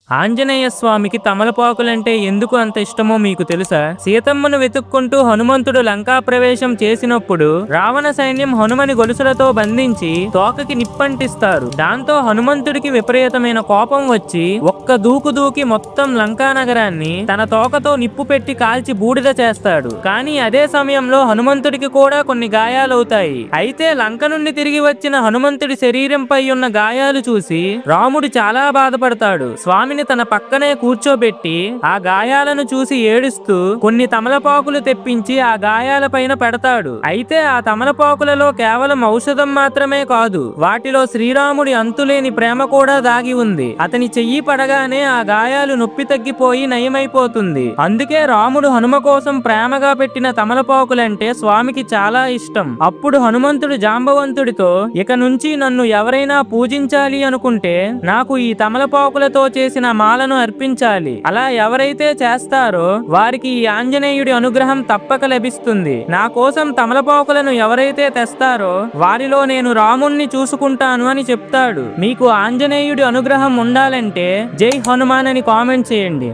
ఆంజనేయ స్వామికి తమలపాకులంటే ఎందుకు అంత ఇష్టమో మీకు తెలుసా? సీతమ్మను వెతుక్కుంటూ హనుమంతుడు లంకా ప్రవేశం చేసినప్పుడు రావణ సైన్యం హనుమని గొలుసులతో బంధించి తోకకి నిప్పంటిస్తారు. దాంతో హనుమంతుడికి విపరీతమైన కోపం వచ్చి ఒక్క దూకు దూకి మొత్తం లంకా నగరాన్ని తన తోకతో నిప్పు పెట్టి కాల్చి బూడిద చేస్తాడు. కానీ అదే సమయంలో హనుమంతుడికి కూడా కొన్ని గాయాలవుతాయి. అయితే లంక నుండి తిరిగి వచ్చిన హనుమంతుడి శరీరంపై ఉన్న గాయాలు చూసి రాముడు చాలా బాధపడతాడు. స్వామి తన పక్కనే కూర్చోబెట్టి ఆ గాయాలను చూసి ఏడుస్తూ కొన్ని తమలపాకులు తెప్పించి ఆ గాయాల పైన పెడతాడు. అయితే ఆ తమలపాకులలో కేవలం ఔషధం మాత్రమే కాదు, వాటిలో శ్రీరాముడి అంతులేని ప్రేమ కూడా దాగి ఉంది. అతని చెయ్యి పడగానే ఆ గాయాలు నొప్పి తగ్గిపోయి నయమైపోతుంది. అందుకే రాముడు హనుమ కోసం ప్రేమగా పెట్టిన తమలపాకులంటే స్వామికి చాలా ఇష్టం. అప్పుడు హనుమంతుడు జాంబవంతుడితో, ఇక నుంచి నన్ను ఎవరైనా పూజించాలి అనుకుంటే నాకు ఈ తమలపాకులతో చేసిన మాలను అర్పించాలి. అలా ఎవరైతే చేస్తారో వారికి ఈ ఆంజనేయుడి అనుగ్రహం తప్పక లభిస్తుంది. నా కోసం తమలపాకులను ఎవరైతే తెస్తారో వారిలో నేను రాముణ్ణి చూసుకుంటాను అని చెప్తాడు. మీకు ఆంజనేయుడి అనుగ్రహం ఉండాలంటే జై హనుమాన్ అని కామెంట్ చేయండి.